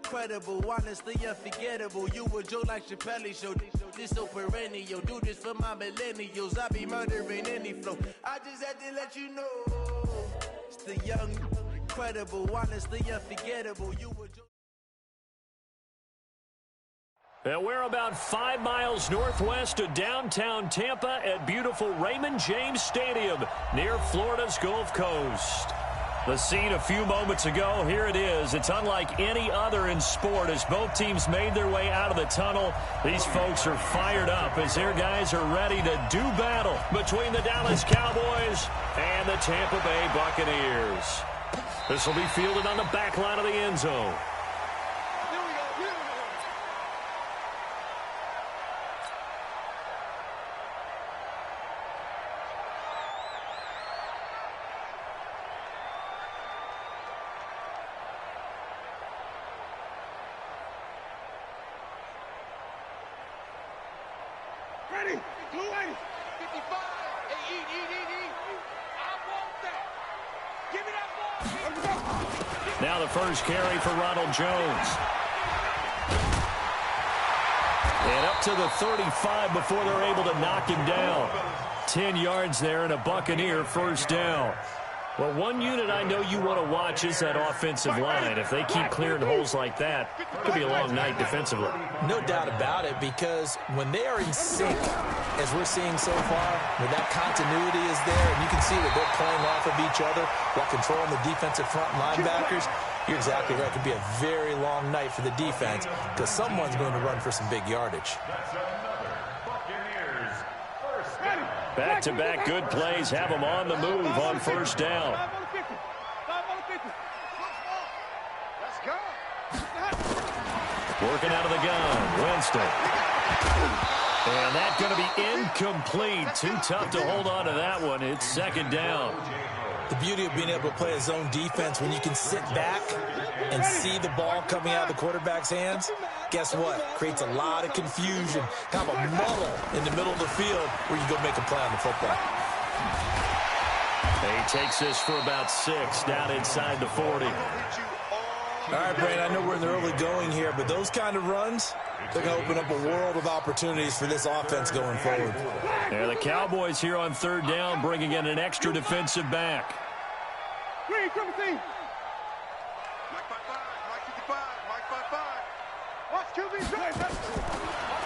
Incredible, honestly unforgettable. You a joke like Chappelle Show. This so perennial. Do this for my millennials. I be murdering any flow. I just had to let you know. It's the young, incredible, honestly unforgettable. You a joke. And we're about 5 miles northwest of downtown Tampa at beautiful Raymond James Stadium near Florida's Gulf Coast. The scene a few moments ago, here it is. It's unlike any other in sport as both teams made their way out of the tunnel. These folks are fired up as their guys are ready to do battle between the Dallas Cowboys and the Tampa Bay Buccaneers. This will be fielded on the back line of the end zone. Ready? 280. 55. Hey, eat. I want that. Give me that ball. Now the first carry for Ronald Jones. And up to the 35 before they're able to knock him down. 10 yards there and a Buccaneer first down. Well, one unit I know you want to watch is that offensive line. If they keep clearing holes like that, it could be a long night defensively. No doubt about it, because when they are in sync, as we're seeing so far, when that continuity is there, and you can see that they're playing off of each other while controlling the defensive front linebackers, you're exactly right. It could be a very long night for the defense because someone's going to run for some big yardage. Back-to-back good plays have them on the move on first down. Working out of the gun, Winston. And that's going to be incomplete. Too tough to hold on to that one. It's second down. The beauty of being able to play a zone defense when you can sit back and see the ball coming out of the quarterback's hands, guess what? Creates a lot of confusion, kind of a muddle in the middle of the field where you go make a play on the football. He takes this for about 6 down inside the 40. All right, Brandon, I know we're in the early going here, but those kind of runs, they're going to open up a world of opportunities for this offense going forward. Yeah, the Cowboys here on third down bringing in an extra defensive back. Green, come and see. Mike 55, Mike 55, Mike 55. Watch QB drive.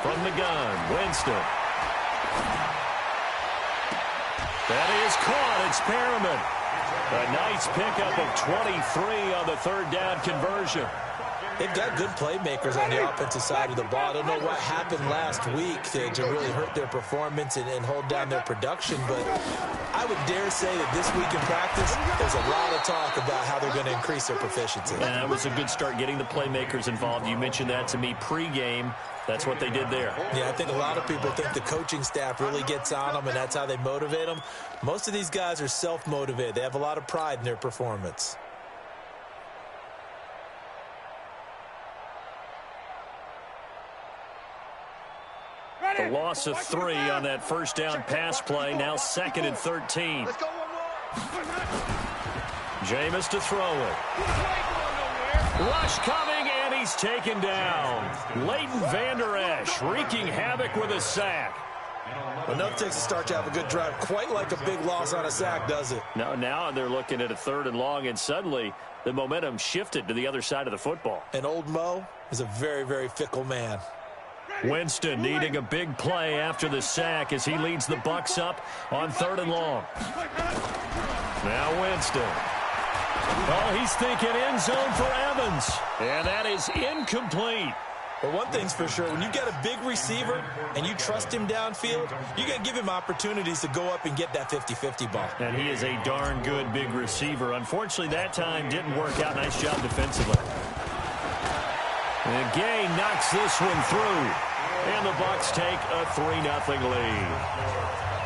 From the gun, Winston. That is caught. It's Perriman. A nice pickup of 23 on the third down conversion. They've got good playmakers on the offensive side of the ball. I don't know what happened last week to really hurt their performance and hold down their production, but I would dare say that this week in practice, there's a lot of talk about how they're going to increase their proficiency. And that was a good start getting the playmakers involved. You mentioned that to me pregame. That's what they did there. Yeah, I think a lot of people think the coaching staff really gets on them, and that's how they motivate them. Most of these guys are self-motivated. They have a lot of pride in their performance. The loss of 3 on that first down pass play. Now 2nd and 13. Let's go one more. Jameis to throw it. Rush coming, and he's taken down. Leighton Vander Esch wreaking havoc with a sack. Enough takes to start to have a good drive. Quite like a big loss on a sack, does it? No, now they're looking at a 3rd and long, and suddenly the momentum shifted to the other side of the football. And old Mo is a very, very fickle man. Winston needing a big play after the sack as he leads the Bucs up on 3rd and long. Now Winston. Oh, he's thinking end zone for Evans. And that is incomplete. But one thing's for sure, when you get a big receiver and you trust him downfield, you're going to give him opportunities to go up and get that 50-50 ball. And he is a darn good big receiver. Unfortunately, that time didn't work out. Nice job defensively. And Gay knocks this one through. And the Bucs take a 3-0 lead.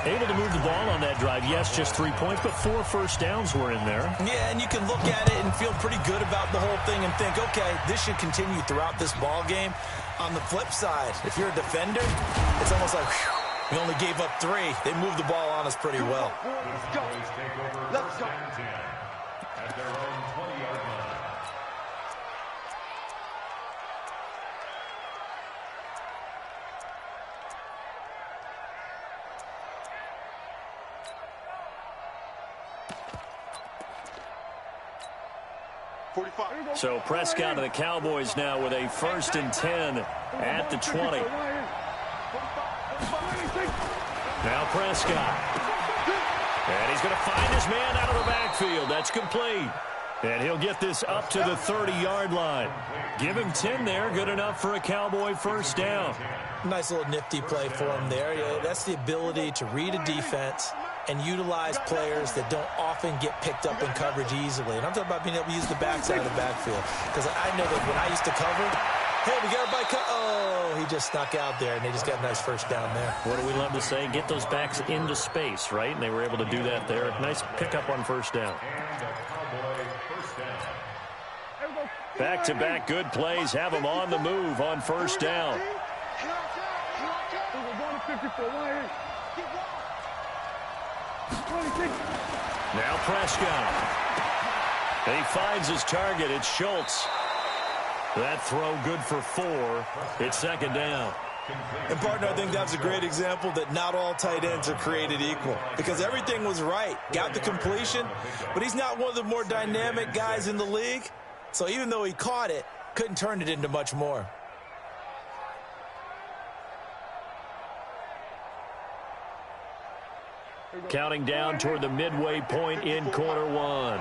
Able to move the ball on that drive. Yes, just 3 points, but 4 first downs were in there. Yeah, and you can look at it and feel pretty good about the whole thing and think, okay, this should continue throughout this ball game. On the flip side, if you're a defender, it's almost like, whew, we only gave up 3. They moved the ball on us pretty well. Let's go. Let's go. 45. So Prescott and the Cowboys now with a 1st and 10 at the 20. Now Prescott. And he's going to find his man out of the backfield. That's complete. And he'll get this up to the 30-yard line. Give him 10 there. Good enough for a Cowboy 1st down. Nice little nifty play for him there. Yeah, that's the ability to read a defense and utilize players that don't often get picked up in coverage easily. And I'm talking about being able to use the backside of the backfield. Because I know that when I used to cover, hey, we got everybody oh, he just snuck out there, and they just got a nice 1st down there. What do we love to say? Get those backs into space, right? And they were able to do that there. Nice pickup on 1st down. Back-to-back good plays have them on the move on 1st down. Now Prescott. And he finds his target. It's Schultz. That throw good for 4. It's 2nd down. And, partner, I think that's a great example that not all tight ends are created equal. Because everything was right. Got the completion, but he's not one of the more dynamic guys in the league. So even though he caught it, couldn't turn it into much more. Counting down toward the midway point in quarter 1.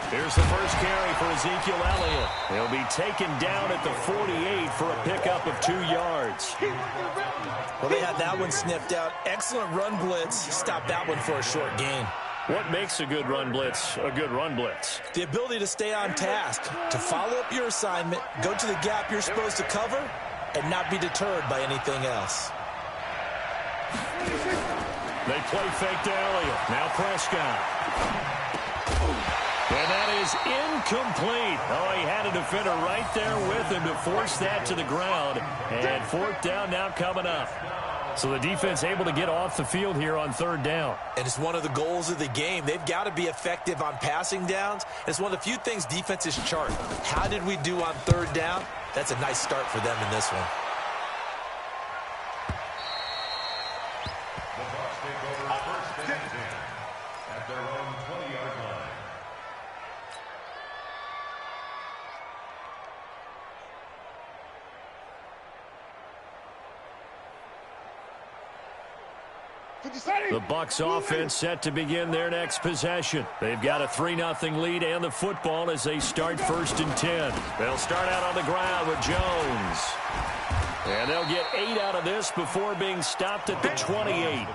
Here's the first carry for Ezekiel Elliott. He'll be taken down at the 48 for a pickup of 2 yards. Well, they had that one sniffed out. Excellent run blitz. Stopped that one for a short gain. What makes a good run blitz a good run blitz? The ability to stay on task, to follow up your assignment, go to the gap you're supposed to cover, and not be deterred by anything else. They play fake to Elliott. Now Prescott. And that is incomplete. Oh, he had a defender right there with him to force that to the ground. And 4th down now coming up. So the defense able to get off the field here on 3rd down. And it's one of the goals of the game. They've got to be effective on passing downs. It's one of the few things defenses chart. How did we do on 3rd down? That's a nice start for them in this one. At their own 20-yard line. The Bucs offense set to begin their next possession. They've got a 3-0 lead and the football as they start 1st and 10. They'll start out on the ground with Jones. And they'll get 8 out of this before being stopped at the 28.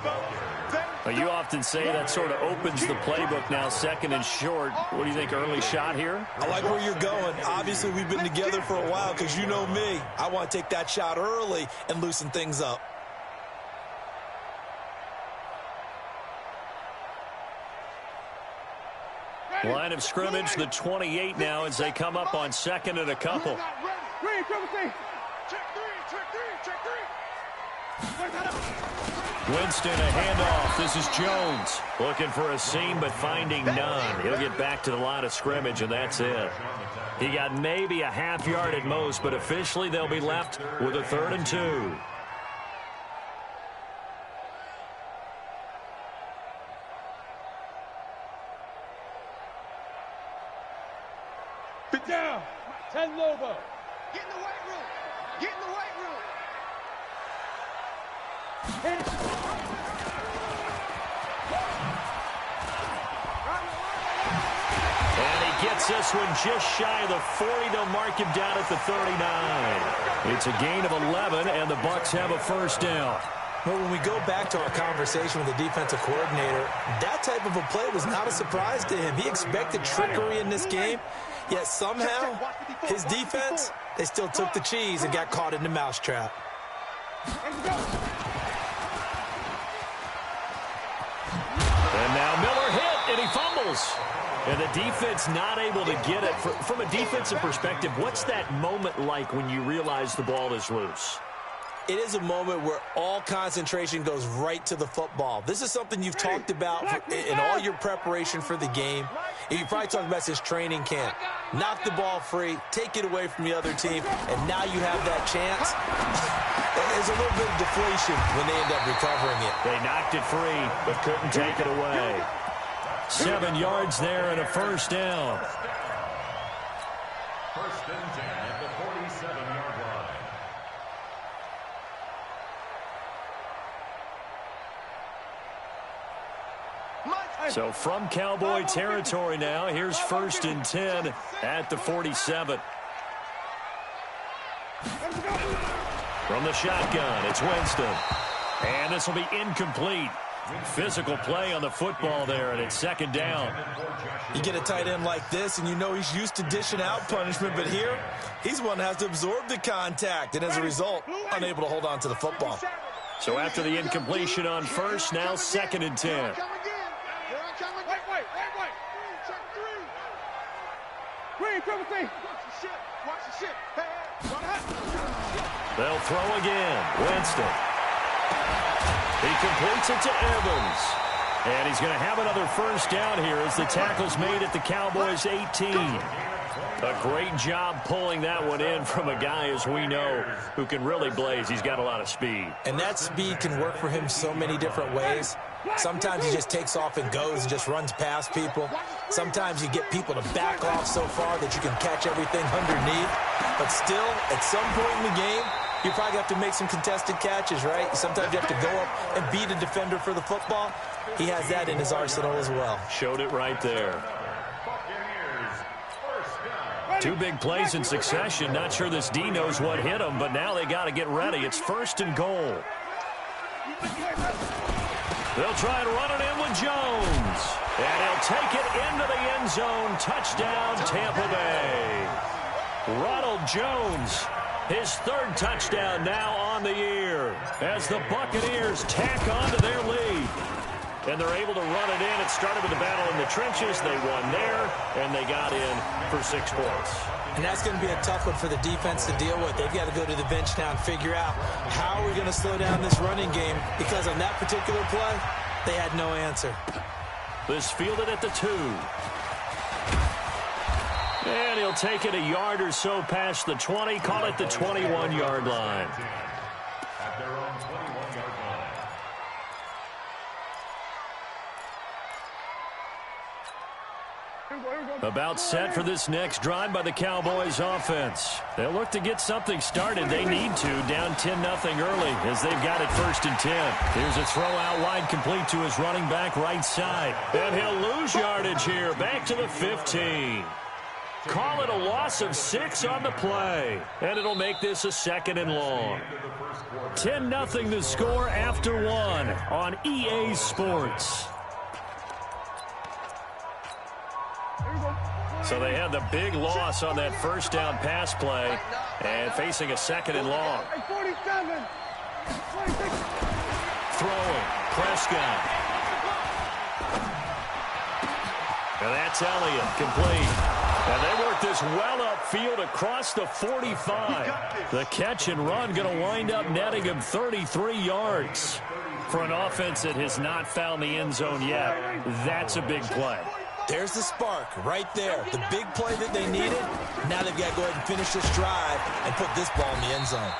Now, you often say that sort of opens the playbook now, 2nd and short. What do you think, early shot here? I like where you're going. Obviously, we've been together for a while because you know me. I want to take that shot early and loosen things up. Line of scrimmage, the 28 now as they come up on 2nd and a couple. Winston, a handoff. This is Jones. Looking for a seam, but finding none. He'll get back to the line of scrimmage, and that's it. He got maybe a half yard at most, but officially they'll be left with a 3rd and 2. Get down. 10 Lobo. Get in the weight room. Get in the weight room. And he gets this one just shy of the 40. They'll mark him down at the 39. It's a gain of 11, and the Bucs have a 1st down. Well, when we go back to our conversation with the defensive coordinator, that type of a play was not a surprise to him. He expected trickery in this game, yet somehow his defense, they still took the cheese and got caught in the mousetrap. And now Miller hit, and he fumbles. And the defense not able to get it. From a defensive perspective, what's that moment like when you realize the ball is loose? it is a moment where all concentration goes right to the football. This is something you've talked about in all your preparation for the game. You probably talked about since training camp. Knock the ball free, take it away from the other team, and now you have that chance. There's a little bit of deflation when they end up recovering it. They knocked it free, but couldn't take it away. 7 yards there and a first down. First and 10 at the 47-yard line. So from Cowboy territory now, here's first and 10 at the 47. From the shotgun, it's Winston. And this will be incomplete. Physical play on the football there, and it's second down. You get a tight end like this, and you know he's used to dishing out punishment, but here, he's one that has to absorb the contact, and as a result, unable to hold on to the football. So after the incompletion on first, now second and 10. They'll throw again. Winston. He completes it to Evans. And he's going to have another first down here as the tackle's made at the Cowboys' 18. A great job pulling that one in from a guy, as we know, who can really blaze. He's got a lot of speed. And that speed can work for him so many different ways. Sometimes he just takes off and goes and just runs past people. Sometimes you get people to back off so far that you can catch everything underneath. But still, at some point in the game, you probably have to make some contested catches, right? Sometimes you have to go up and beat a defender for the football. He has that in his arsenal as well. Showed it right there. 2 big plays in succession. Not sure this D knows what hit him, but now they got to get ready. It's first and goal. They'll try and run it in with Jones. And he'll take it into the end zone. Touchdown, Tampa Bay. Ronald Jones, his 3rd touchdown now on the year as the Buccaneers tack on to their lead. And they're able to run it in. It started with a battle in the trenches. They won there, and they got in for 6 points. And that's going to be a tough one for the defense to deal with. They've got to go to the bench now and figure out how are we going to slow down this running game, because on that particular play, they had no answer. This fielded at the 2. And he'll take it a yard or so past the 20, call it the 21-yard line. At their own 21-yard line. About set for this next drive by the Cowboys offense. They'll look to get something started. They need to, down 10-0 early as they've got it first and 10. Here's a throw out wide, complete to his running back right side. And he'll lose yardage here, back to the 15. Call it a loss of 6 on the play. And it'll make this a 2nd and long. 10-0 the score after 1 on EA Sports. So they had the big loss on that first down pass play and facing a 2nd and long. Throwing, Prescott. And that's Elliott, complete. And they work this well upfield across the 45. The catch and run going to wind up netting him 33 yards. For an offense that has not found the end zone yet, that's a big play. There's the spark right there. The big play that they needed. Now they've got to go ahead and finish this drive and put this ball in the end zone.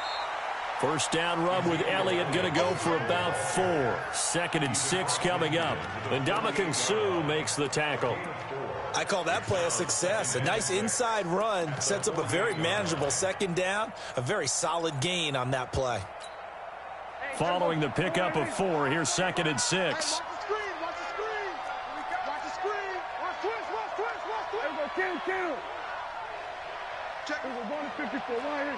First down run with Elliott going to go for about 4. 2nd and 6 coming up. And Ndamukong Suh makes the tackle. I call that play a success. A nice inside run sets up a very manageable 2nd down. A very solid gain on that play. Following the pickup of 4, here's 2nd and 6. Check. We're going to 54. Right in.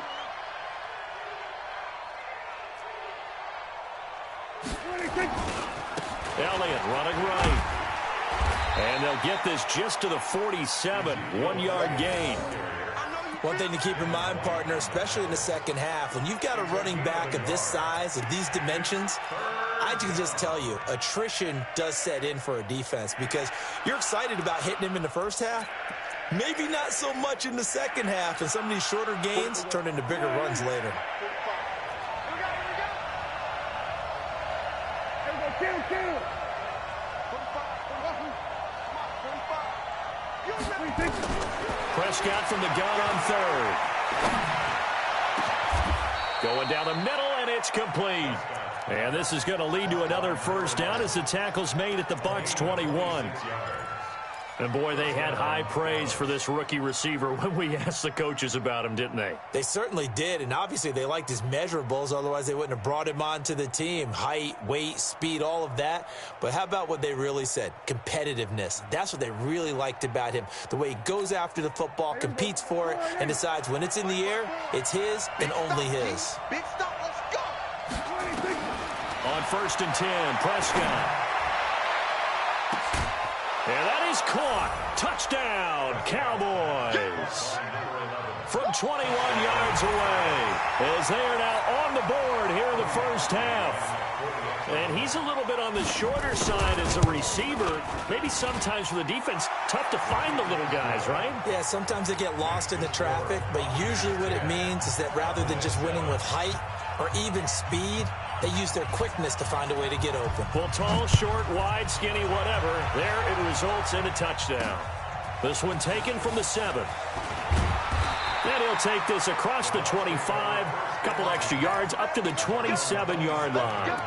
Elliott running right. And they'll get this just to the 47. 1-yard gain. One thing to keep in mind, partner, especially in the second half, when you've got a running back of this size, of these dimensions, I can just tell you, attrition does set in for a defense because you're excited about hitting him in the first half. Maybe not so much in the second half, and some of these shorter gains turn into bigger runs later. Prescott from the gun on third. Going down the middle, and it's complete. And this is going to lead to another first down as the tackle's made at the Bucs 21. And, boy, they had high praise for this rookie receiver when we asked the coaches about him, didn't they? They certainly did, and obviously they liked his measurables. Otherwise, they wouldn't have brought him onto the team. Height, weight, speed, all of that. But how about what they really said? Competitiveness. That's what they really liked about him. The way he goes after the football, competes for it, and decides when it's in the air, it's his and only his. Big stop, let's go! On 1st and 10, Prescott. And that is caught. Touchdown, Cowboys. From 21 yards away, as they are now on the board here in the first half. And he's a little bit on the shorter side as a receiver. Maybe sometimes for the defense, tough to find the little guys, right? Yeah, sometimes they get lost in the traffic, but usually what it means is that rather than just winning with height or even speed, they use their quickness to find a way to get open. Well, tall, short, wide, skinny, whatever. There it results in a touchdown. This one taken from the 7. And he'll take this across the 25. A couple extra yards up to the 27-yard line.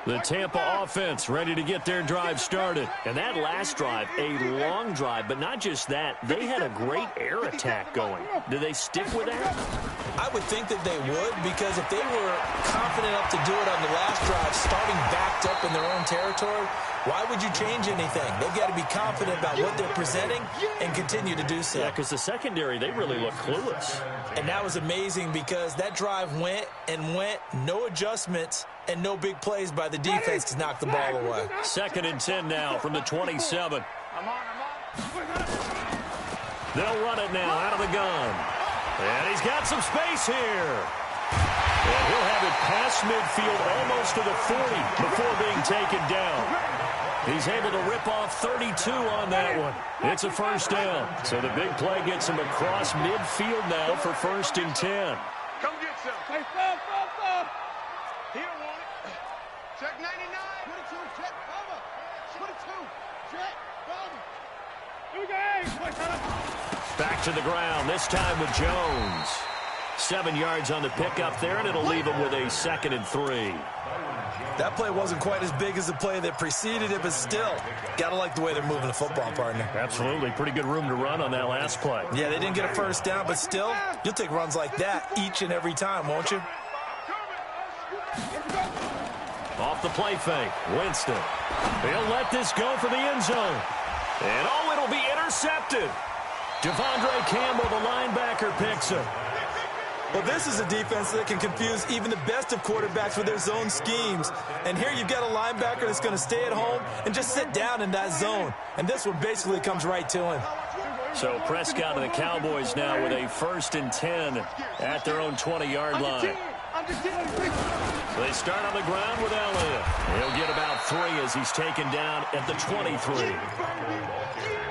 The Tampa offense ready to get their drive started. And that last drive, a long drive, but not just that. They had a great air attack going. Do they stick with that? I would think that they would, because if they were confident enough to do it on the last drive, starting backed up in their own territory, why would you change anything? They've got to be confident about what they're presenting and continue to do so. Yeah, because the secondary, they really look clueless. And that was amazing because that drive went and went, no adjustments, and no big plays by the defense to knock the ball away. 2nd and 10 now from the 27. They'll run it now out of the gun. And he's got some space here. And he'll have it past midfield almost to the 40 before being taken down. He's able to rip off 32 on that one. It's a first down. So the big play gets him across midfield now for 1st and 10. Come get some. Hey, stop. He don't want it. Check 99. 22, check, cover. 22, check, cover. Back to the ground, this time with Jones. 7 yards on the pickup there, and it'll leave him with a 2nd and 3. That play wasn't quite as big as the play that preceded it, but still, got to like the way they're moving the football, partner. Absolutely. Pretty good room to run on that last play. Yeah, they didn't get a first down, but still, you'll take runs like that each and every time, won't you? Off the play fake, Winston. He'll let this go for the end zone. And, it'll be intercepted. Devondre Campbell, the linebacker, picks it. Well, this is a defense that can confuse even the best of quarterbacks with their zone schemes. And here you've got a linebacker that's going to stay at home and just sit down in that zone. And this one basically comes right to him. So Prescott and the Cowboys now with a 1st and 10 at their own 20-yard line. They start on the ground with Elliott. He'll get about 3 as he's taken down at the 23.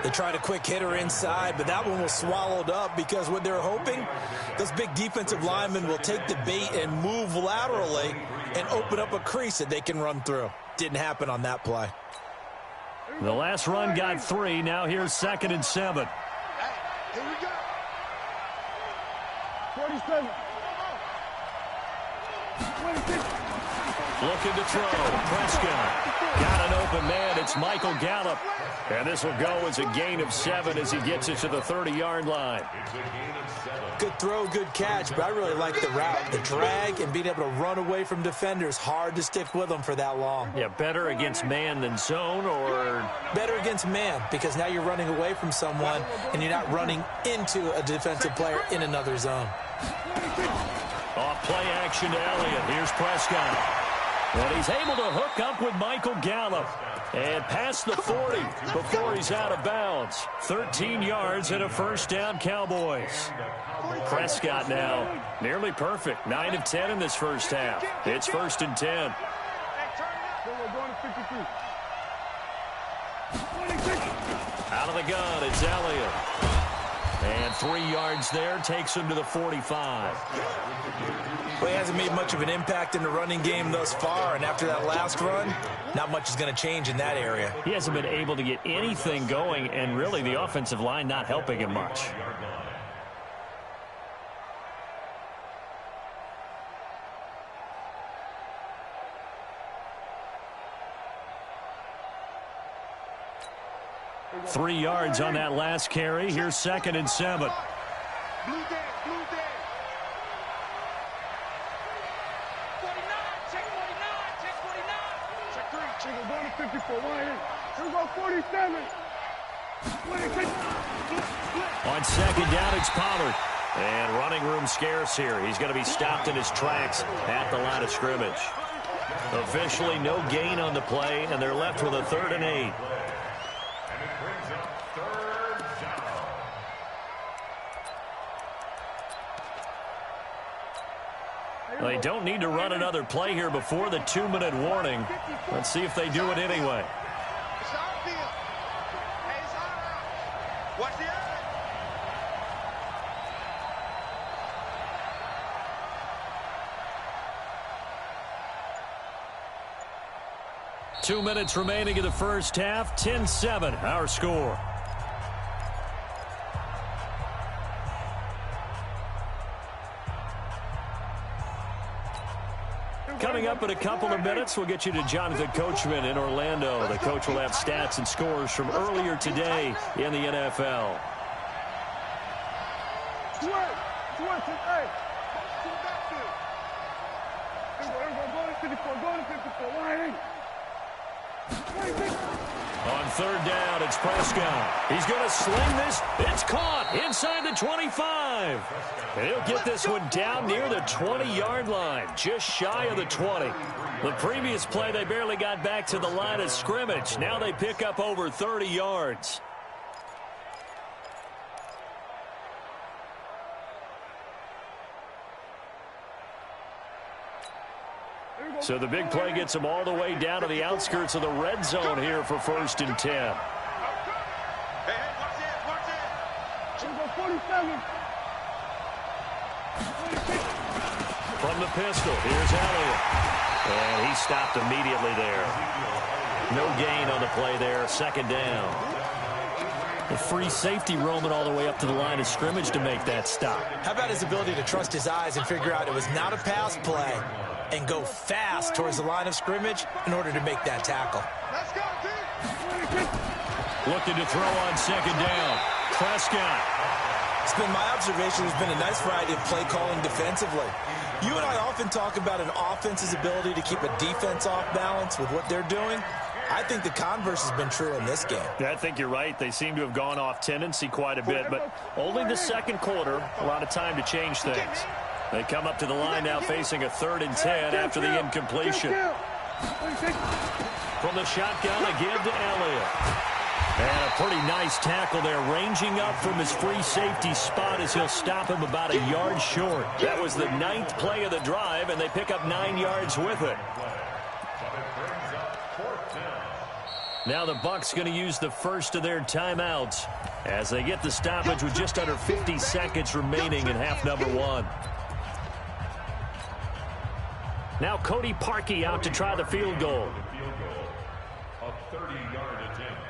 They tried a quick hitter inside, but that one was swallowed up because what they're hoping, those big defensive linemen will take the bait and move laterally and open up a crease that they can run through. Didn't happen on that play. The last run got 3. Now here's 2nd and 7. Here we go. 47. 26. Looking to throw. Prescott. Got an open man. It's Michael Gallup. And this will go as a gain of 7 as he gets it to the 30-yard line. Good throw, good catch, but I really like the route. The drag and being able to run away from defenders. Hard to stick with them for that long. Yeah, better against man than zone, or? Better against man, because now you're running away from someone and you're not running into a defensive player in another zone. Off play action to Elliott. Here's Prescott. And he's able to hook up with Michael Gallup. And past the 40 before he's out of bounds. 13 yards and a first down, Cowboys. Prescott now nearly perfect. 9 of 10 in this first half. It's 1st and 10. Out of the gun, it's Elliott. And 3 yards there, takes him to the 45. Well, he hasn't made much of an impact in the running game thus far, and after that last run, not much is going to change in that area. He hasn't been able to get anything going, and really the offensive line not helping him much. Three yards on that last carry. Here's 2nd and 7. Blue day, blue day. 49, check 49, check 49. Check 3, check it, going to 54, here we go, 47. On 2nd down, it's Pollard. And running room scarce here. He's going to be stopped in his tracks at the line of scrimmage. Officially no gain on the play, and they're left with a 3rd and 8. They don't need to run another play here before the 2-minute warning. Let's see if they do it anyway. It's our field. Hey, it's our out. Watch the eye. Two minutes remaining in the first half. 10-7, our score. Coming up in a couple of minutes, we'll get you to Jonathan Coachman in Orlando. The coach will have stats and scores from earlier today in the NFL. On 3rd down, it's Prescott. He's going to sling this. It's caught inside the 25. And he'll get this one down near the 20-yard line, just shy of the 20. The previous play, they barely got back to the line of scrimmage. Now they pick up over 30 yards. So the big play gets them all the way down to the outskirts of the red zone here for 1st and 10. Hey, watch it, watch it. 47. From the pistol, here's Elliott. And he stopped immediately there. No gain on the play there, 2nd down. The free safety roaming all the way up to the line of scrimmage to make that stop. How about his ability to trust his eyes and figure out it was not a pass play and go fast towards the line of scrimmage in order to make that tackle. Let's go, Looking to throw on 2nd down. Prescott. It's been my observation there's been a nice variety of play calling defensively. You and I often talk about an offense's ability to keep a defense off balance with what they're doing. I think the converse has been true in this game. Yeah, I think you're right. They seem to have gone off tendency quite a bit, but only the 2nd quarter, a lot of time to change things. They come up to the line now facing a 3rd and 10 after the incompletion. From the shotgun, a give to Elliott. And a pretty nice tackle there, ranging up from his free safety spot as he'll stop him about a yard short. That was the 9th play of the drive, and they pick up 9 yards with it. Now the Bucs going to use the first of their timeouts as they get the stoppage with just under 50 seconds remaining in half number 1. Now Cody Parkey out to try the field goal. A 30-yard attempt.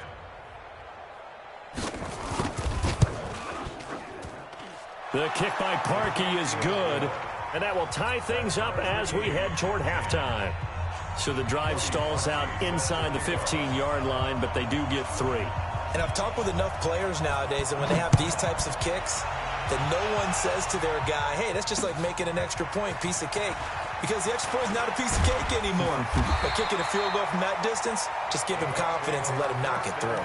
The kick by Parkey is good, and that will tie things up as we head toward halftime. So the drive stalls out inside the 15-yard line, but they do get 3. And I've talked with enough players nowadays, and when they have these types of kicks, that no one says to their guy, hey, that's just like making an extra point, piece of cake. Because the extra point is not a piece of cake anymore. But kicking a field goal from that distance, just give him confidence and let him knock it through.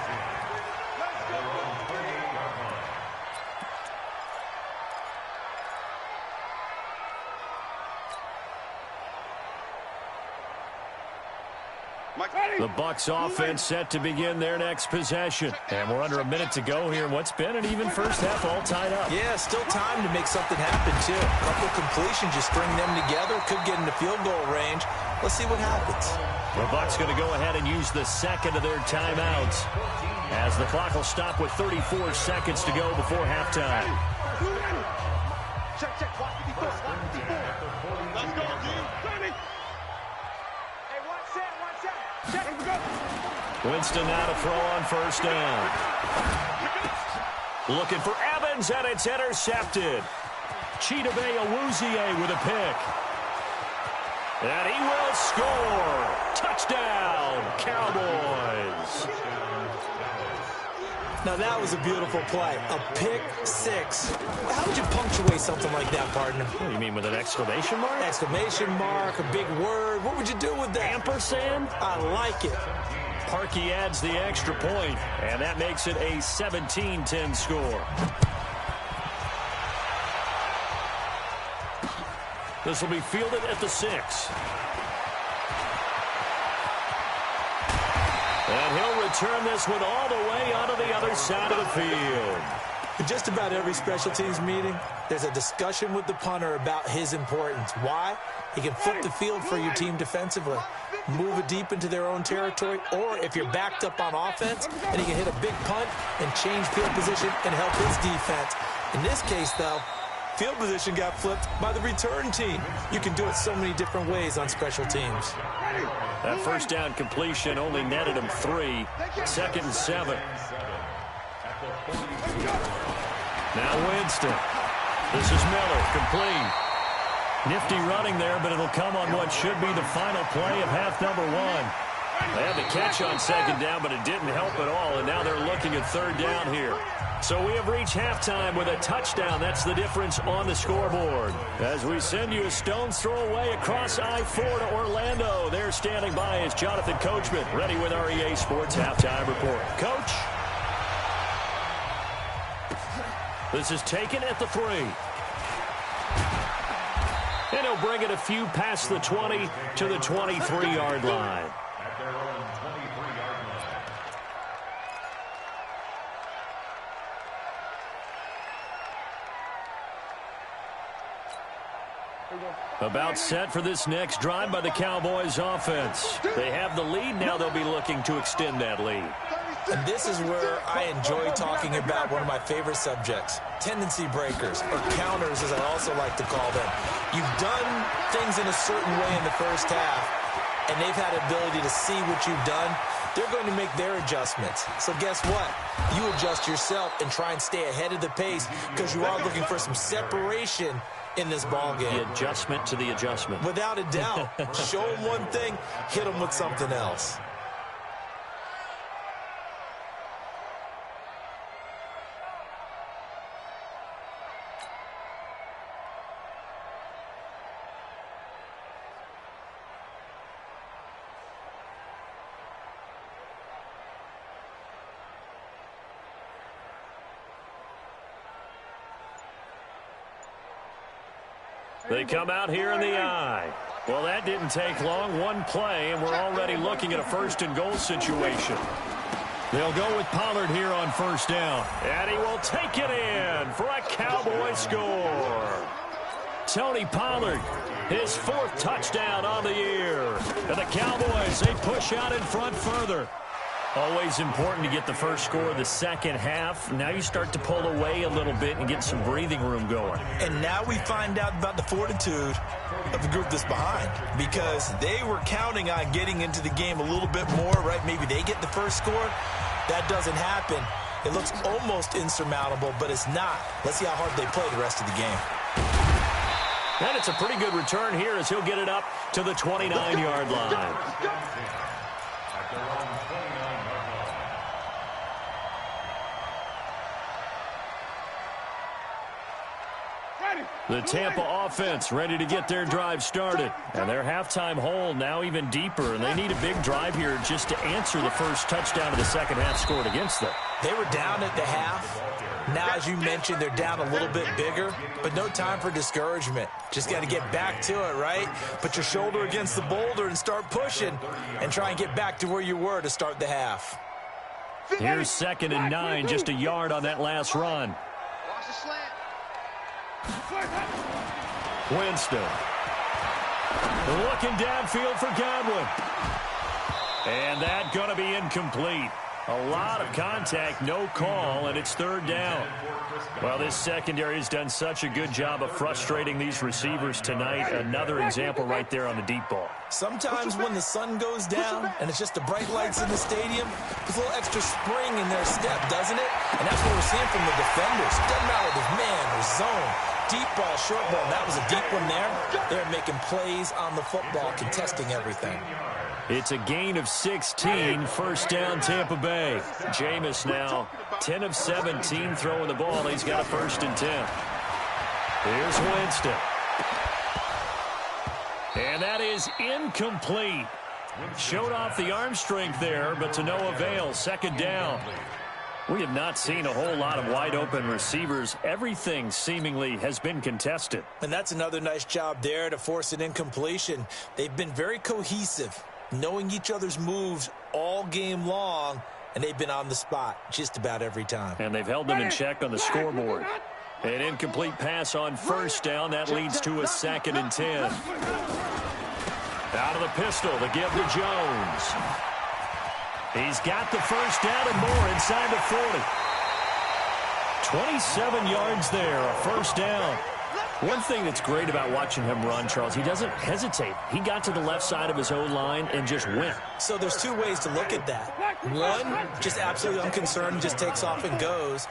The Bucs offense set to begin their next possession. And we're under a minute to go here in what's been an even first half, all tied up. Yeah, still time to make something happen, too. A couple completions, just string them together. Could get into field goal range. Let's see what happens. The Bucs going to go ahead and use the second of their timeouts, as the clock will stop with 34 seconds to go before halftime. Check, check. Watch 54. Watch 54. Let's go, dude. Hey, watch that. Watch that. Check. Let's go. Winston now to throw on first down. Looking for Evans, and it's intercepted. Chidobe Awuzie with a pick. And he will score. Touchdown, Cowboys. Now, that was a beautiful play. A pick six. How would you punctuate something like that, partner? What, you mean with an exclamation mark? Exclamation mark, a big word. What would you do with that? Ampersand? I like it. Parkey adds the extra point, and that makes it a 17-10 score. This will be fielded at the 6. And he'll return this one all the way onto the other side of the field. In just about every special teams meeting, there's a discussion with the punter about his importance. Why? He can flip the field for your team defensively, move it deep into their own territory, or if you're backed up on offense, and he can hit a big punt and change field position and help his defense. In this case, though, field position got flipped by the return team. You can do it so many different ways on special teams. That first down completion only netted him 3. 2nd and 7. Now Winston. This is Miller, complete. Nifty running there, but it'll come on what should be the final play of half number 1. They had the catch on 2nd down, but it didn't help at all, and now they're looking at 3rd down here. So we have reached halftime with a touchdown. That's the difference on the scoreboard. As we send you a stone's throw away across I-4 to Orlando. There standing by is Jonathan Coachman, ready with our EA Sports Halftime Report. Coach? This is taken at the 3. And he'll bring it a few past the 20 to the 23-yard line. About set for this next drive by the Cowboys offense. They have the lead. Now they'll be looking to extend that lead. And this is where I enjoy talking about one of my favorite subjects, tendency breakers, or counters as I also like to call them. You've done things in a certain way in the first half, and they've had the ability to see what you've done. They're going to make their adjustments. So guess what? You adjust yourself and try and stay ahead of the pace because you are looking for some separation in this ball game. The adjustment to the adjustment. Without a doubt. Show them one thing, hit them with something else. They come out here in the eye. Well, that didn't take long. One play, and we're already looking at a 1st and goal situation. They'll go with Pollard here on 1st down. And he will take it in for a Cowboy score. Tony Pollard, his 4th touchdown on the year. And the Cowboys, they push out in front further. Always important to get the first score of the second half. Now you start to pull away a little bit and get some breathing room going. And now we find out about the fortitude of the group that's behind, because they were counting on getting into the game a little bit more, right? Maybe they get the first score. That doesn't happen. It looks almost insurmountable, but it's not. Let's see how hard they play the rest of the game. And it's a pretty good return here as he'll get it up to the 29-yard line. Ready. The Tampa offense ready to get their drive started. And their halftime hole now even deeper, and they need a big drive here just to answer the first touchdown of the second half scored against them. They were down at the half. Now, as you mentioned, they're down a little bit bigger, but no time for discouragement. Just got to get back to it, right? Put your shoulder against the boulder and start pushing and try and get back to where you were to start the half. Here's 2nd and 9, just a yard on that last run. Watch the slant. Winston. Looking downfield for Godwin. And that going to be incomplete. A lot of contact, no call, and it's 3rd down. Well, this secondary has done such a good job of frustrating these receivers tonight. Another example right there on the deep ball. Sometimes when the sun goes down and it's just the bright lights in the stadium, there's a little extra spring in their step, doesn't it? And that's what we're seeing from the defenders. Doesn't matter if it's man or zone. Deep ball, short ball. That was a deep one there. They're making plays on the football, contesting everything. It's a gain of 16, 1st down Tampa Bay. Jameis now 10 of 17 throwing the ball. He's got a 1st and 10. Here's Winston. And that is incomplete. Showed off the arm strength there, but to no avail. 2nd down. We have not seen a whole lot of wide open receivers. Everything seemingly has been contested. And that's another nice job there to force an incompletion. They've been very cohesive, knowing each other's moves all game long, and they've been on the spot just about every time. And they've held them in check on the scoreboard. An incomplete pass on 1st down. That leads to a 2nd and 10. Out of the pistol to give to Jones. He's got the 1st down and more inside the 40. 27 yards there, a 1st down. One thing that's great about watching him run, Charles, he doesn't hesitate. He got to the left side of his own line and just went. So there's 2 ways to look at that. One, just absolutely unconcerned, just takes off and goes.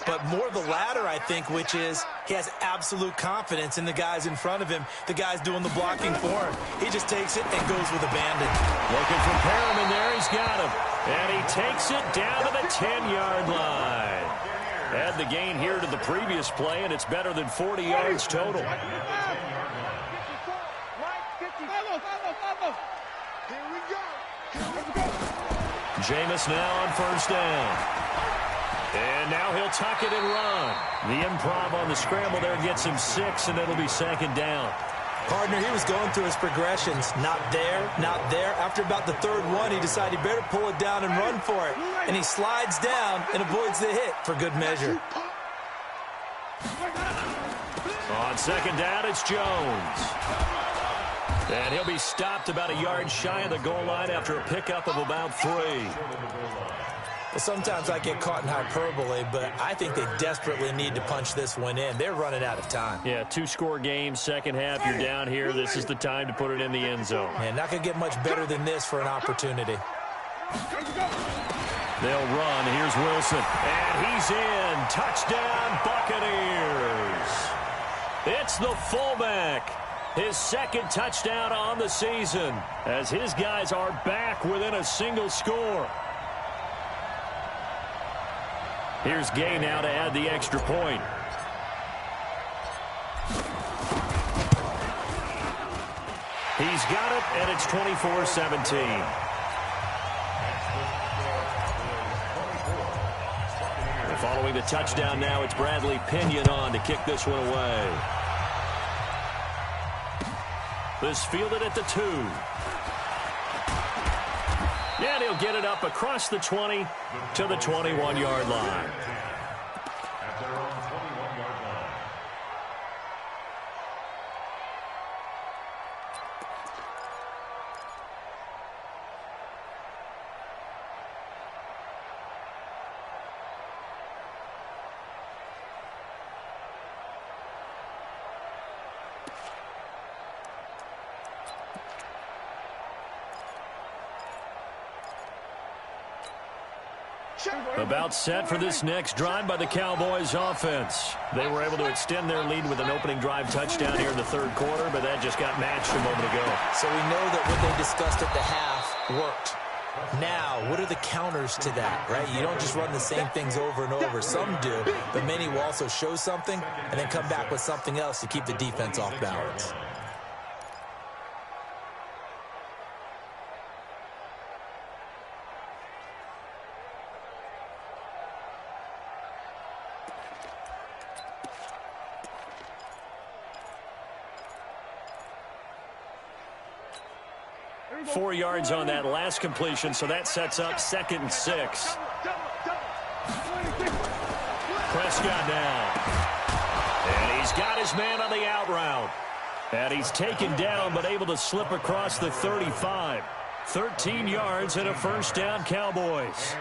But more the latter, I think, which is he has absolute confidence in the guys in front of him, the guys doing the blocking for him. He just takes it and goes with abandon. Looking for Perriman there. He's got him. And he takes it down to the 10-yard line. Add the gain here to the previous play, and it's better than 40 yards total. Here we go. Jameis now on 1st down. And now he'll tuck it and run. The improv on the scramble there gets him 6, and it'll be 2nd down. Partner, he was going through his progressions. Not there, not there. After about the 3rd one, he decided he better pull it down and run for it. And he slides down and avoids the hit for good measure. On 2nd down, it's Jones. And he'll be stopped about a yard shy of the goal line after a pickup of about 3. Well, sometimes I get caught in hyperbole, but I think they desperately need to punch this one in. They're running out of time. Yeah, 2-score game, second half, you're down here. This is the time to put it in the end zone. And not going to get much better than this for an opportunity. They'll run. Here's Wilson. And he's in. Touchdown, Buccaneers. It's the fullback. His 2nd touchdown on the season as his guys are back within a single score. Here's Gay now to add the extra point. He's got it, and it's 24-17. Following the touchdown now, it's Bradley Pinion on to kick this one away. This fielded at the 2. And he'll get it up across the 20 to the 21-yard line. At their own 21-yard line. About set for this next drive by the Cowboys offense. They were able to extend their lead with an opening drive touchdown here in the 3rd quarter, but that just got matched a moment ago. So we know that what they discussed at the half worked. Now, what are the counters to that, right? You don't just run the same things over and over. Some do, but many will also show something and then come back with something else to keep the defense off balance. Four yards on that last completion, so that sets up 2nd and 6. Prescott now. And he's got his man on the out route. And he's taken down, but able to slip across the 35. 13 yards and a first down, Cowboys.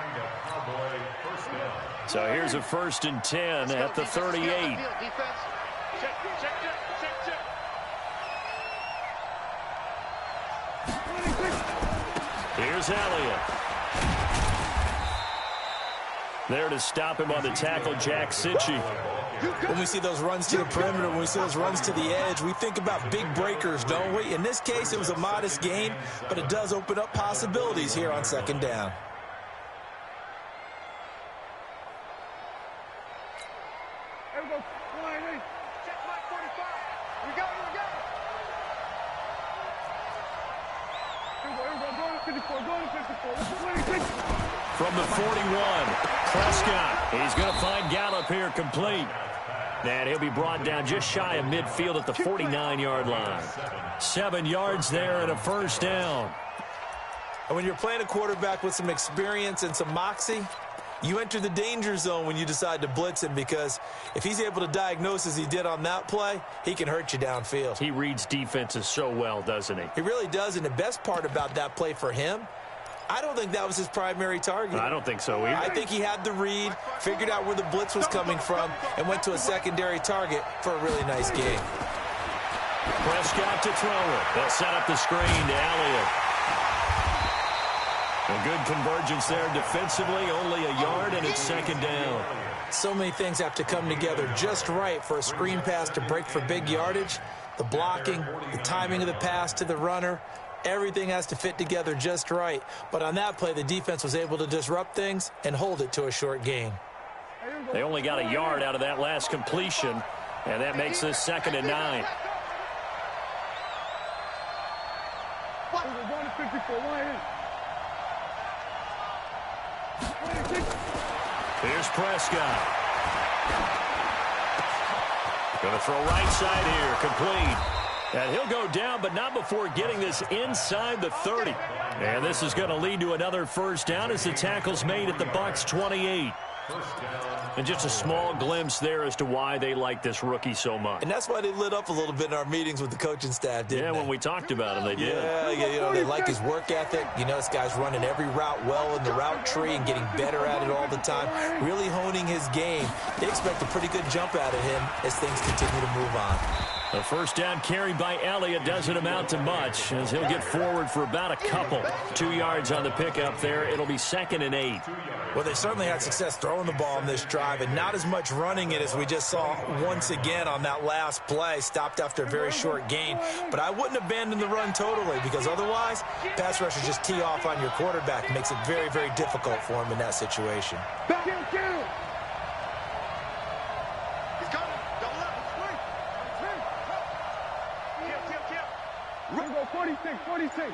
So here's a 1st and 10 at the 38. Here's Elliott. There to stop him on the tackle, Jack Sitchie. When we see those runs to the perimeter, when we see those runs to the edge, we think about big breakers, don't we? In this case, it was a modest gain, but it does open up possibilities here on 2nd down. Here we go. Check mark 45. Here we go. From the 41, Prescott. He's going to find Gallup here complete. And he'll be brought down just shy of midfield at the 49-yard line. 7 yards there and a first down. And when you're playing a quarterback with some experience and some moxie, you enter the danger zone when you decide to blitz him, because if he's able to diagnose as he did on that play, he can hurt you downfield. He reads defenses so well, doesn't he? He really does, and the best part about that play for him, I don't think that was his primary target. I don't think so either. I think he had the read, figured out where the blitz was coming from, and went to a secondary target for a really nice game. Prescott to throw it. They'll set up the screen to Elliott. A good convergence there defensively, only a yard, and it's 2nd down. So many things have to come together just right for a screen pass to break for big yardage. The blocking, the timing of the pass to the runner, everything has to fit together just right. But on that play, the defense was able to disrupt things and hold it to a short gain. They only got a yard out of that last completion, and that makes this 2nd and 9. Here's Prescott. Going to throw right side here, complete. And he'll go down, but not before getting this inside the 30. And this is going to lead to another first down as the tackle's made at the Bucs 28. And just a small glimpse there as to why they like this rookie so much. And that's why they lit up a little bit in our meetings with the coaching staff, didn't they? Yeah, when we talked about him, they did. Yeah, you know, they like his work ethic. You know, this guy's running every route well in the route tree and getting better at it all the time, really honing his game. They expect a pretty good jump out of him as things continue to move on. The first down carry by Elliott doesn't amount to much as he'll get forward for about a couple. 2 yards on the pickup there. It'll be 2nd and 8. Well, they certainly had success throwing the ball in this drive and not as much running it as we just saw once again on that last play. Stopped after a very short gain. But I wouldn't abandon the run totally, because otherwise, pass rushers just tee off on your quarterback. It makes it very, very difficult for him in that situation. We're going 46.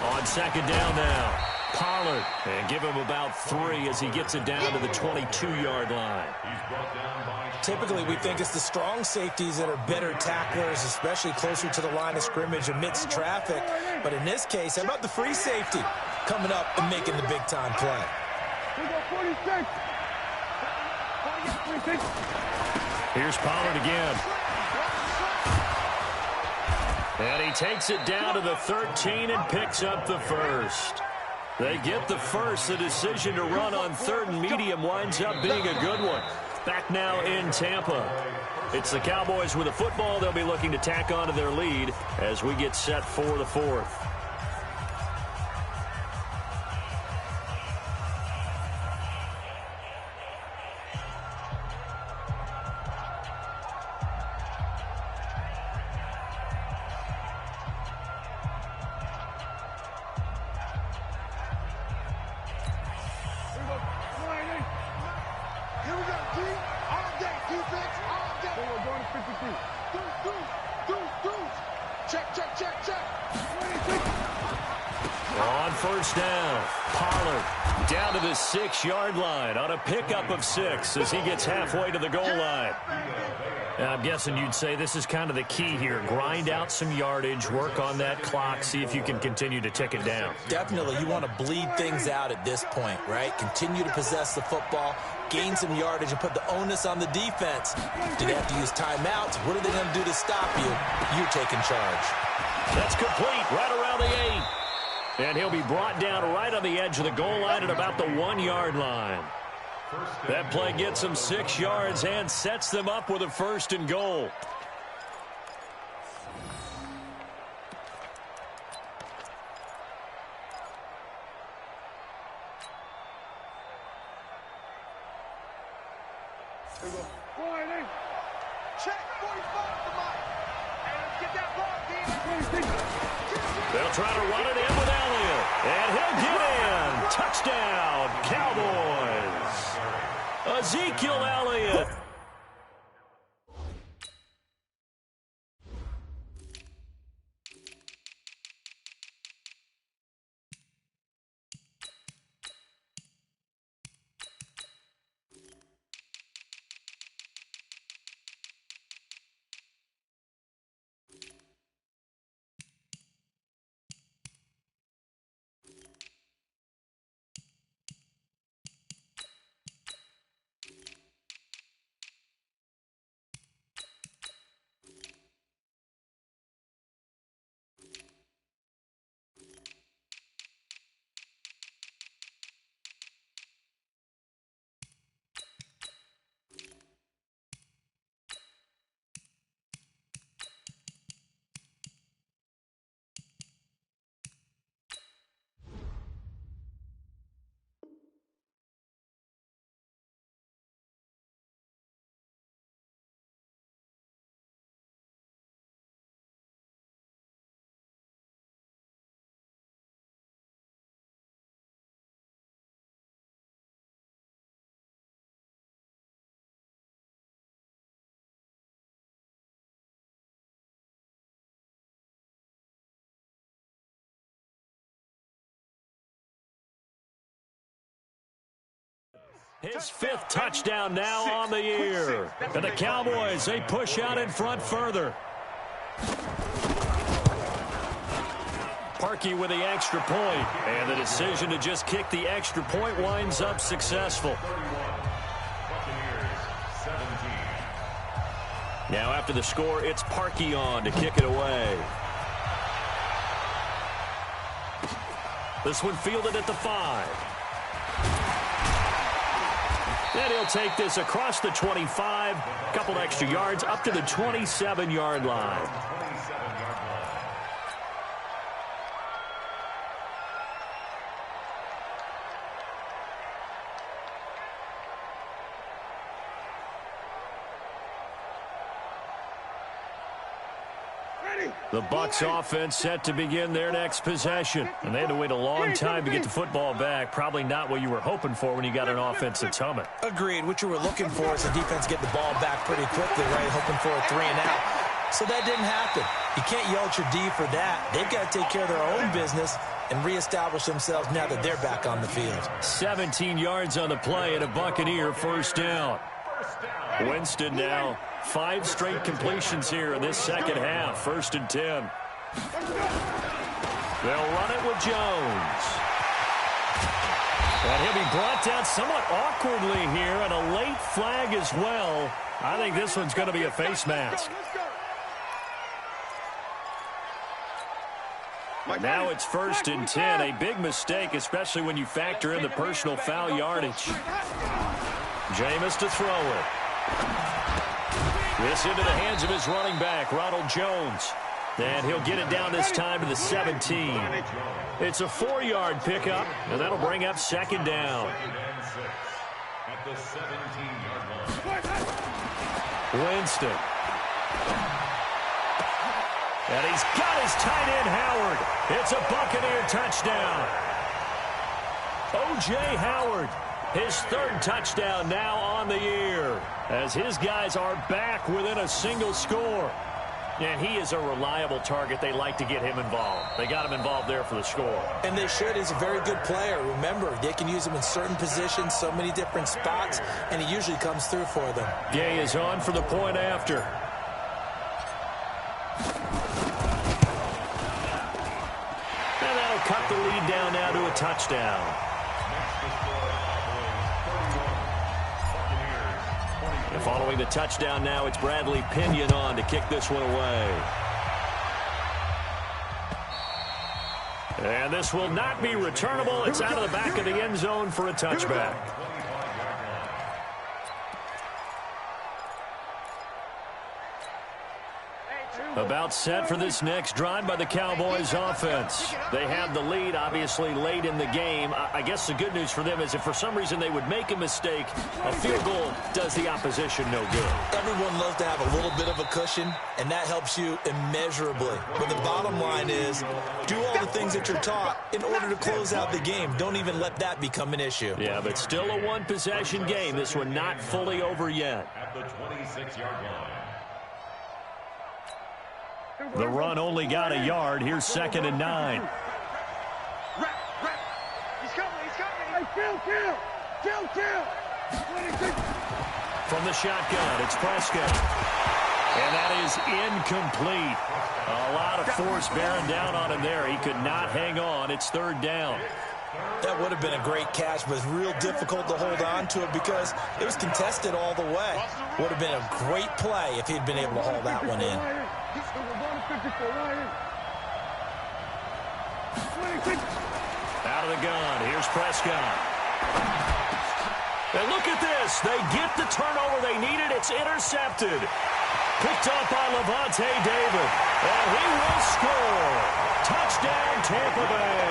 On 2nd down now, Pollard. And give him about 3 as he gets it down to the 22-yard line. Typically, we think it's the strong safeties that are better tacklers, especially closer to the line of scrimmage amidst traffic. But in this case, how about the free safety coming up and making the big-time play? We go 46. Here's Pollard again. And he takes it down to the 13 and picks up the first. They get the first. The decision to run on 3rd and medium winds up being a good one. Back now in Tampa. It's the Cowboys with the football. They'll be looking to tack on to their lead as we get set for the 4th. first down. Pollard down to the 6-yard line on a pickup of 6 as he gets halfway to the goal line. I'm guessing you'd say this is kind of the key here. Grind out some yardage, work on that clock, see if you can continue to tick it down. Definitely. You want to bleed things out at this point, right? Continue to possess the football, gain some yardage, and put the onus on the defense. Do they have to use timeouts? What are they going to do to stop you? You're taking charge. That's complete right around the 8. And he'll be brought down right on the edge of the goal line at about the 1-yard line. That play gets them 6 yards and sets them up with a 1st and goal. They'll try to run it in with Elliott, and he'll get in. Touchdown, Cowboys. Ezekiel Elliott. His 5th touchdown now on the year. And the Cowboys, they push out in front further. Parkey with the extra point. And the decision to just kick the extra point winds up successful. Now after the score, it's Parkey on to kick it away. This one fielded at the 5. Then he'll take this across the 25, a couple extra yards, up to the 27-yard line. The Bucs offense set to begin their next possession. And they had to wait a long time to get the football back. Probably not what you were hoping for when you got an offense that's humming. Agreed. What you were looking for is the defense get the ball back pretty quickly, right? Hoping for a 3 and out. So that didn't happen. You can't yell at your D for that. They've got to take care of their own business and reestablish themselves now that they're back on the field. 17 yards on the play and a Buccaneer first down. Winston now 5 straight completions here in this second half. 1st and 10. They'll run it with Jones. And he'll be brought down somewhat awkwardly here, and a late flag as well. I think this one's going to be a face mask. Now it's 1st and 10. A big mistake, especially when you factor in the personal foul yardage. Jameis to throw it. This into the hands of his running back, Ronald Jones. And he'll get it down this time to the 17. It's a 4-yard pickup, and that'll bring up 2nd down. At the 17-yard line. Winston. And he's got his tight end, Howard. It's a Buccaneer touchdown. O.J. Howard, his 3rd touchdown now on the year, as his guys are back within a single score. And he is a reliable target. They like to get him involved. They got him involved there for the score. And they should. He's a very good player. Remember, they can use him in certain positions, so many different spots, and he usually comes through for them. Gay is on for the point after. And that'll cut the lead down now to a touchdown. And following the touchdown now, it's Bradley Pinion on to kick this one away. And this will not be returnable. It's out of the back of the end zone for a touchback. About set for this next drive by the Cowboys offense. They have the lead, obviously, late in the game. I guess the good news for them is if for some reason they would make a mistake, a field goal does the opposition no good. Everyone loves to have a little bit of a cushion, and that helps you immeasurably. But the bottom line is, do all the things that you're taught in order to close out the game. Don't even let that become an issue. Yeah, but still a one-possession game. This one not fully over yet. At the 26-yard line. The run only got a yard. Here's 2nd and 9. Rap. He's coming. Hey, kill. From the shotgun, it's Prescott. And that is incomplete. A lot of force bearing down on him there. He could not hang on. It's 3rd down. That would have been a great catch, but it's real difficult to hold on to it because it was contested all the way. Would have been a great play if he'd been able to haul that one in. Out of the gun. Here's Prescott. And look at this. They get the turnover they needed. It's intercepted. Picked up by Levante David. And he will score. Touchdown, Tampa Bay.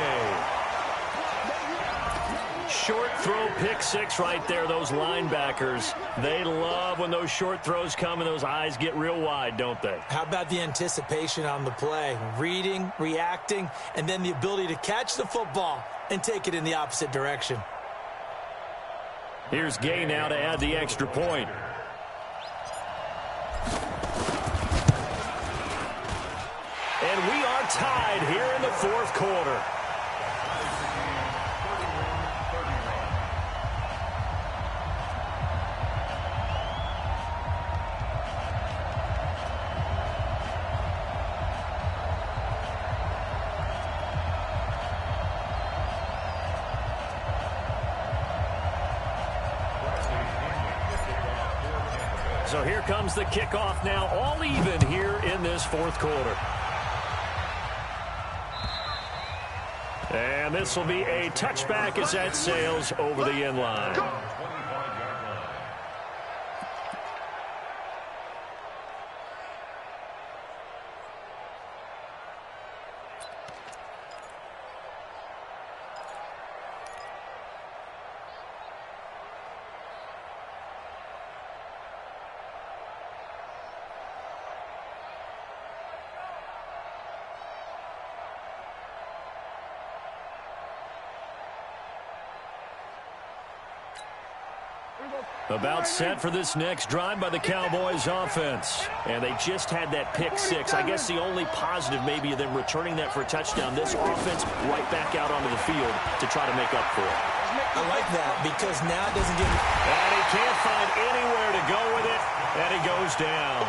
Short throw, pick six right there. Those linebackers, they love when those short throws come and those eyes get real wide, don't they? How about the anticipation on the play? Reading, reacting, and then the ability to catch the football and take it in the opposite direction. Here's Gay now to add the extra point. And we are tied here in the 4th quarter. So here comes the kickoff now, all even here in this 4th quarter. And this will be a touchback as that sails over the end line. About set for this next drive by the Cowboys offense. And they just had that pick six. I guess the only positive maybe of them returning that for a touchdown. This offense right back out onto the field to try to make up for it. I like that because now it doesn't give... And he can't find anywhere to go with it. And he goes down.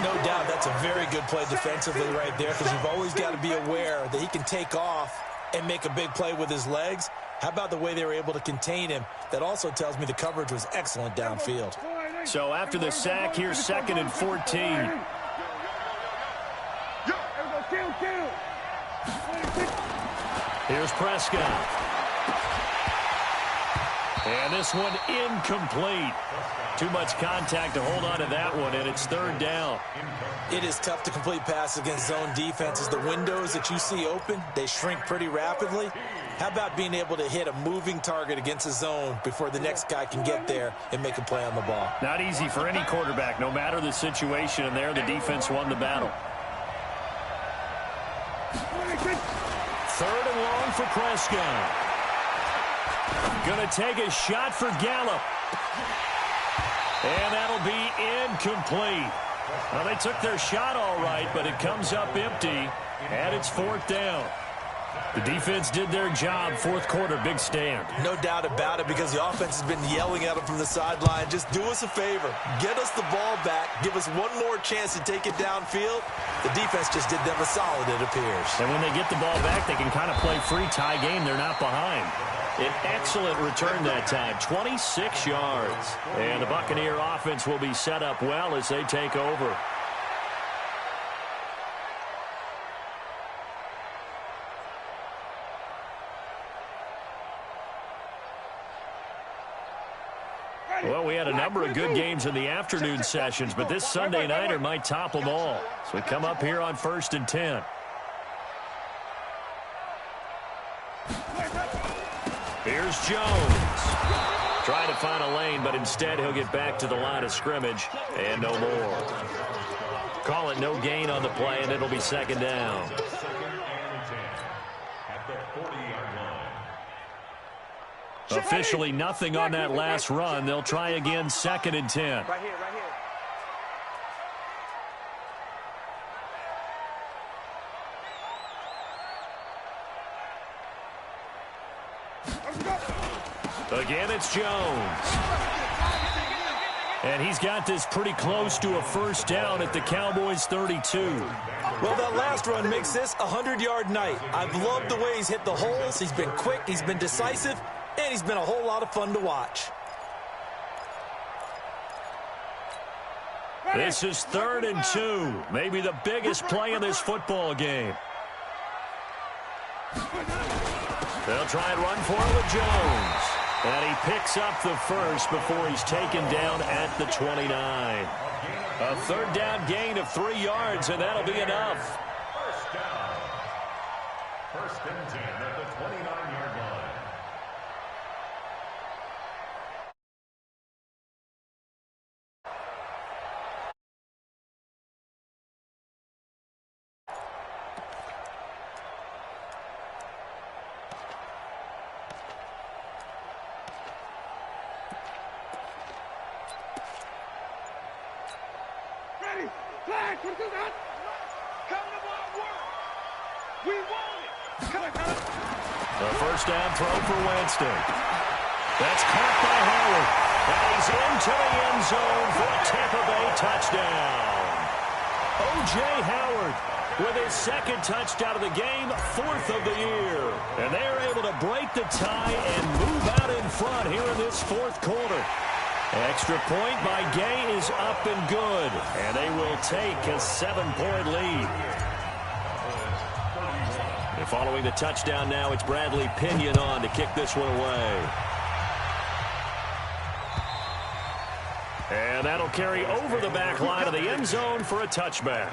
No doubt that's a very good play defensively right there because you've always got to be aware that he can take off and make a big play with his legs. How about the way they were able to contain him? That also tells me the coverage was excellent downfield. So after the sack, here's 2nd and 14. Here's Prescott. And this one incomplete. Too much contact to hold on to that one, and it's 3rd down. It is tough to complete passes against zone defenses. The windows that you see open, they shrink pretty rapidly. How about being able to hit a moving target against a zone before the next guy can get there and make a play on the ball? Not easy for any quarterback, no matter the situation, and there the defense won the battle. 3rd and long for Prescott. Gonna take a shot for Gallup. And that'll be incomplete. Well, they took their shot all right, but it comes up empty, and it's 4th down. The defense did their job. 4th quarter, big stand. No doubt about it, because the offense has been yelling at them from the sideline. Just do us a favor. Get us the ball back. Give us one more chance to take it downfield. The defense just did them a solid, it appears. And when they get the ball back, they can kind of play free tie game. They're not behind. An excellent return that time, 26 yards. And the Buccaneer offense will be set up well as they take over. Well, we had a number of good games in the afternoon sessions, but this Sunday nighter might top them all. So we come up here on 1st and 10. Here's Jones. Trying to find a lane, but instead he'll get back to the line of scrimmage and no more. Call it no gain on the play, and it'll be 2nd down. Officially nothing on that last run. They'll try again, 2nd and 10. Right here, right here. Again, it's Jones. And he's got this pretty close to a 1st down at the Cowboys' 32. Well, that last run makes this a 100-yard night. I've loved the way he's hit the holes. He's been quick, he's been decisive, and he's been a whole lot of fun to watch. This is 3rd and 2. Maybe the biggest play in this football game. They'll try and run for it with Jones. And he picks up the first before he's taken down at the 29. A 3rd down gain of 3 yards, and that'll be enough. 1st down. 1st and 10 at the 29-yard line. Flag, come to that. Come to my work. We want it. Come on. The 1st down throw for Winston. That's caught by Howard. And he's into the end zone for a Tampa Bay touchdown. O.J. Howard with his 2nd touchdown of the game, 4th of the year. And they're able to break the tie and move out in front here in this 4th quarter. Extra point by Gay is up and good, and they will take a 7-point lead. And following the touchdown now, it's Bradley Pinion on to kick this one away. And that'll carry over the back line of the end zone for a touchback.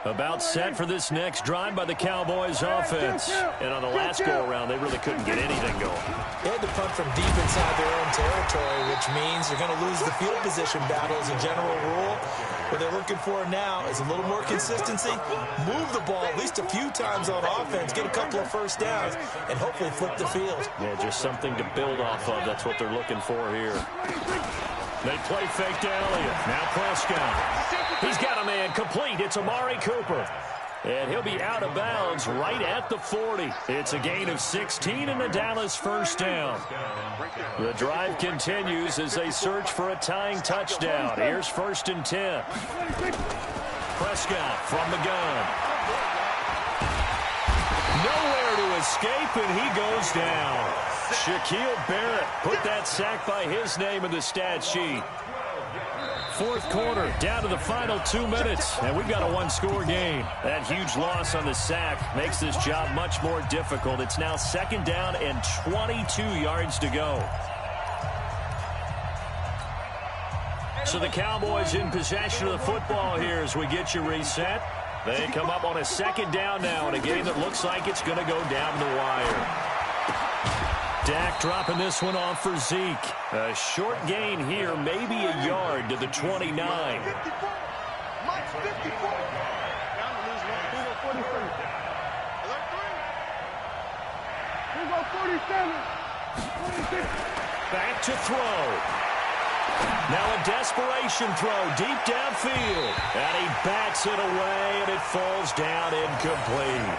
About set for this next drive by the Cowboys offense. And on the last go-around, they really couldn't get anything going. They had to punt from deep inside their own territory, which means they're going to lose the field position battle as a general rule. What they're looking for now is a little more consistency, move the ball at least a few times on offense, get a couple of 1st downs, and hopefully flip the field. Yeah, just something to build off of. That's what they're looking for here. They play fake to Elliott. Now Prescott. He's got a man complete. It's Amari Cooper. And he'll be out of bounds right at the 40. It's a gain of 16 and the Dallas 1st down. The drive continues as they search for a tying touchdown. Here's 1st and 10. Prescott from the gun. Nowhere to escape, and he goes down. Shaquille Barrett put that sack by his name in the stat sheet. 4th quarter, down to the final 2 minutes, and we've got a 1-score game. That huge loss on the sack makes this job much more difficult. It's now 2nd down and 22 yards to go. So the Cowboys in possession of the football here as we get you reset. They come up on a 2nd down now in a game that looks like it's going to go down the wire. Dak dropping this one off for Zeke. A short gain here, maybe a yard to the 29. Down to lose one. Here go 47. Alert 3. Here go 47. 26. Back to throw. Now a desperation throw deep downfield. And he bats it away, and it falls down incomplete.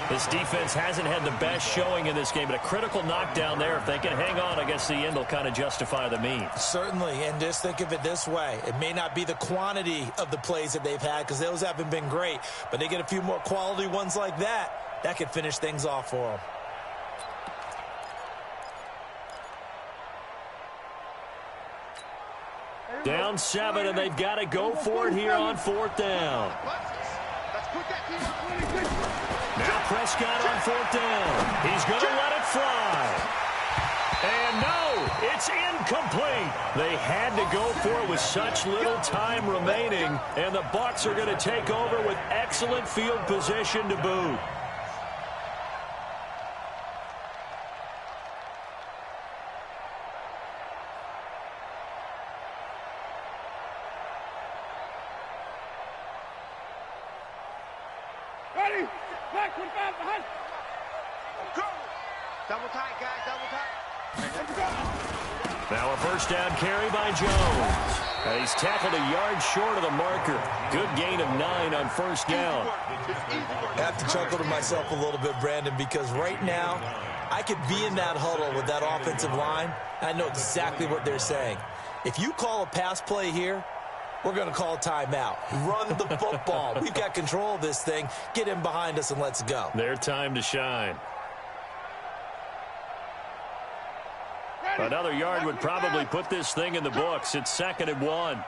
This defense hasn't had the best showing in this game, but a critical knockdown there. If they can hang on, I guess the end will kind of justify the means. Certainly, and just think of it this way. It may not be the quantity of the plays that they've had because those haven't been great, but they get a few more quality ones like that. That could finish things off for them. Down 7, and they've got to go for it here on 4th down. Now Prescott on 4th down. He's going to let it fly. And no, it's incomplete. They had to go for it with such little time remaining, and the Bucs are going to take over with excellent field position to boot. Ready? Back with that behind. Go. Double tight, guys. Double tight. Let's go. Now a first down carry by Jones. And he's tackled a yard short of the marker. Good gain of 9 on first down. I have to chuckle to myself a little bit, Brandon, because right now I could be in that huddle with that offensive line. I know exactly what they're saying. If you call a pass play here, we're going to call a timeout. Run the football. We've got control of this thing. Get in behind us and let's go. Their time to shine. Another yard would probably put this thing in the books. It's 2nd and 1.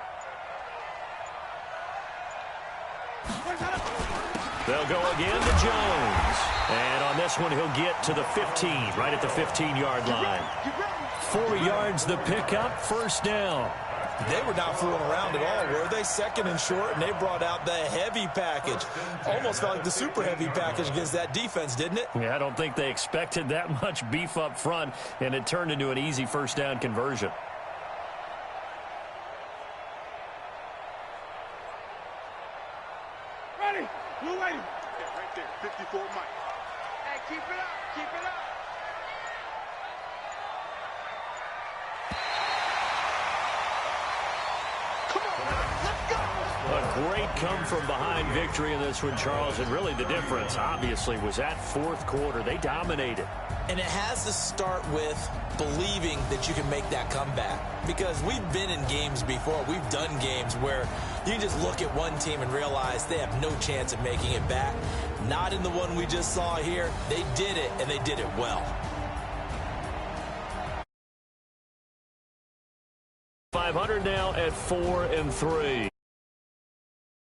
They'll go again to Jones. And on this one, he'll get to the 15, right at the 15-yard line. 4 yards the pickup, first down. They were not fooling around at all, were they? 2nd and short, and they brought out the heavy package. Almost felt like the super heavy package against that defense, didn't it? Yeah, I don't think they expected that much beef up front, and it turned into an easy first down conversion. Ready? Blue lady. Yeah, right there. 54 Mike. Hey, keep it up. Keep it up. A great come-from-behind victory in this one, Charles, and really the difference, obviously, was that 4th quarter. They dominated. And it has to start with believing that you can make that comeback. Because we've been in games before. We've done games where you just look at one team and realize they have no chance of making it back. Not in the one we just saw here. They did it, and they did it well. 500 now at 4-3.